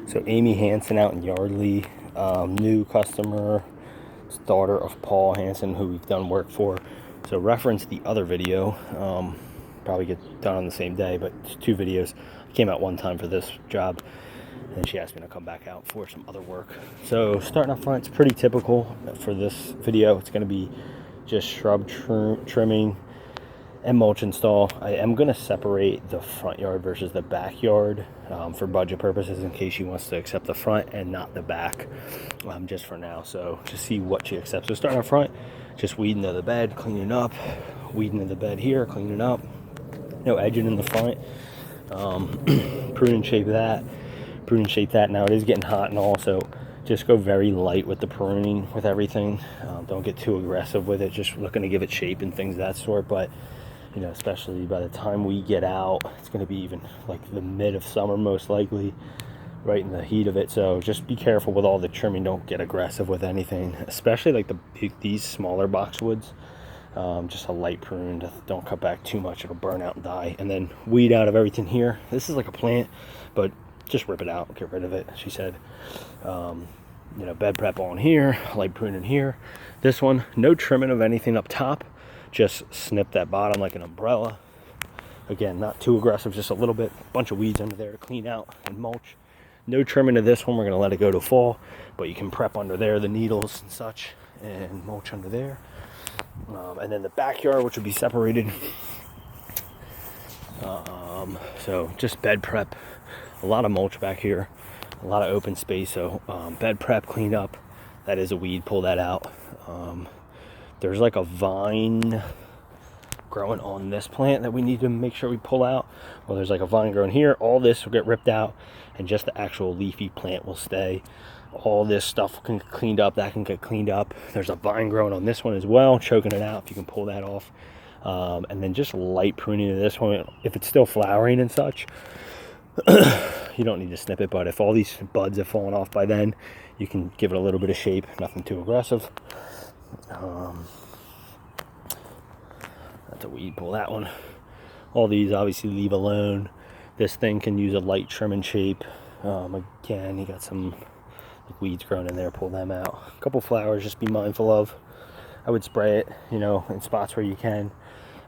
So Amy Hansen out in Yardley, new customer, daughter of Paul Hansen, who we've done work for. So reference the other video, probably get done on the same day, but it's 2 videos. I came out one time for this job, and she asked me to come back out for some other work. So starting up front, it's pretty typical for this video. It's going to be just shrub trimming and mulch install. I am going to separate the front yard versus the backyard for budget purposes, in case she wants to accept the front and not the back, just for now. So just see what she accepts. So starting up front, just weeding to the bed, cleaning up, weeding to the bed here, cleaning up, no edging in the front, pruning shape that. Now it is getting hot, and also just go very light with the pruning with everything. Don't get too aggressive with it, just looking to give it shape and things of that sort. But you know, especially by the time we get out, it's going to be even like the mid of summer, most likely, right in the heat of it. So just be careful with all the trimming. Don't get aggressive with anything, especially like these smaller boxwoods. Just a light prune. Don't cut back too much. It'll burn out and die. And then weed out of everything here. This is like a plant, but just rip it out, get rid of it, she said. You know, bed prep on here, light pruning here. This one, no trimming of anything up top. Just snip that bottom like an umbrella. Again, not too aggressive, just a little bit. Bunch of weeds under there to clean out and mulch. No trimming of this one. We're going to let it go to fall, but you can prep under there, the needles and such, and mulch under there. And then the backyard, which would be separated. So just bed prep. A lot of mulch back here, a lot of open space. So bed prep, clean up. That is a weed, pull that out. There's like a vine growing on this plant that we need to make sure we pull out. Well, there's like a vine growing here. All this will get ripped out, and just the actual leafy plant will stay. All this stuff can get cleaned up. That can get cleaned up. There's a vine growing on this one as well, choking it out. If you can pull that off. And then just light pruning of this one. If it's still flowering and such, you don't need to snip it, but if all these buds have fallen off by then, you can give it a little bit of shape, nothing too aggressive. That's a weed, pull that one. All these obviously leave alone. This thing can use a light trim and shape. Again, you got some weeds growing in there, pull them out. A couple flowers, just be mindful of. I would spray it, you know, in spots where you can.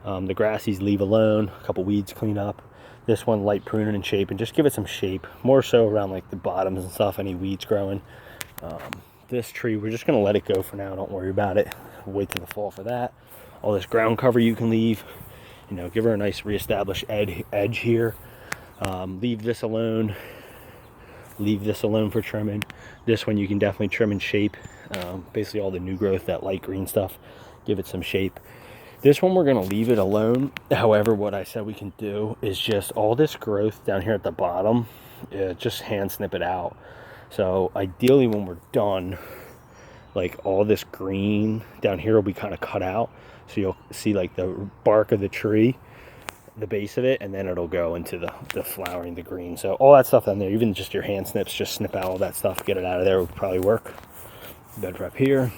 The grassies leave alone. A couple weeds, clean up. This one, light pruning and shape, and just give it some shape, more so around like the bottoms and stuff, any weeds growing. This tree, we're just going to let it go for now. Don't worry about it. Wait till the fall for that. All this ground cover you can leave. You know, give her a nice reestablished edge here. Leave this alone. Leave this alone for trimming. This one you can definitely trim and shape. Basically all the new growth, that light green stuff. Give it some shape. This one we're going to leave it alone. However, what I said we can do is just all this growth down here at the bottom, just hand snip it out. So ideally when we're done, like all this green down here will be kind of cut out. So you'll see like the bark of the tree, the base of it, and then it'll go into the flowering, the green. So all that stuff down there, even just your hand snips, just snip out all that stuff, get it out of there, would probably work. Bed prep here.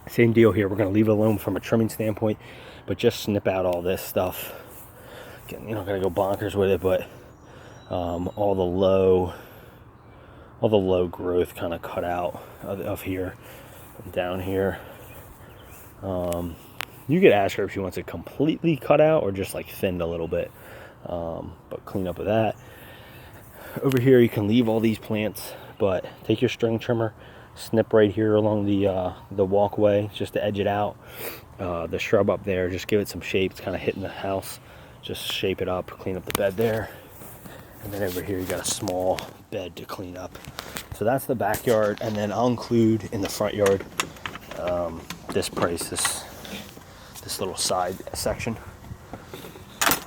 Same deal here. We're going to leave it alone from a trimming standpoint, but just snip out all this stuff. Again, you're not going to go bonkers with it, but all the low growth kind of cut out of here and down here. You could ask her if she wants it completely cut out or just like thinned a little bit, but clean up with that. Over here you can leave all these plants, but take your string trimmer, snip right here along the walkway just to edge it out. The shrub up there, just give it some shape. It's kind of hitting the house. Just shape it up, clean up the bed there. And then over here you got a small bed to clean up. So that's the backyard, and then I'll include in the front yard this price, this little side section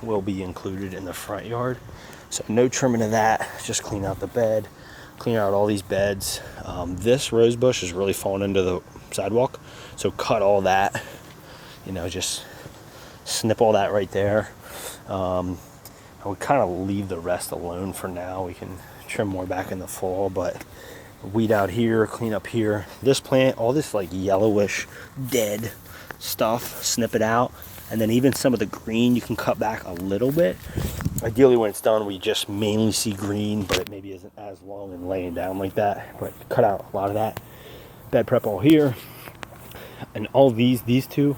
will be included in the front yard. So no trimming of that, just clean out the bed, clean out all these beds. This rose bush is really falling into the sidewalk, so cut all that, you know, just snip all that right there. I would kind of leave the rest alone for now. We can trim more back in the fall, but weed out here, clean up here. This plant, all this like yellowish dead stuff, snip it out. And then even some of the green you can cut back a little bit, Ideally, when it's done, we just mainly see green, but it maybe isn't as long and laying down like that. But cut out a lot of that bed prep all here. And all these two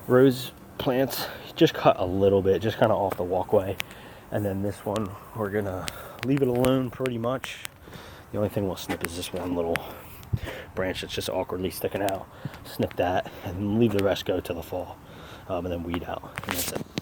rose plants, just cut a little bit, just kind of off the walkway. And then this one, we're gonna leave it alone pretty much. The only thing we'll snip is this one little branch that's just awkwardly sticking out. Snip that and leave the rest go till the fall, and then weed out, and that's it.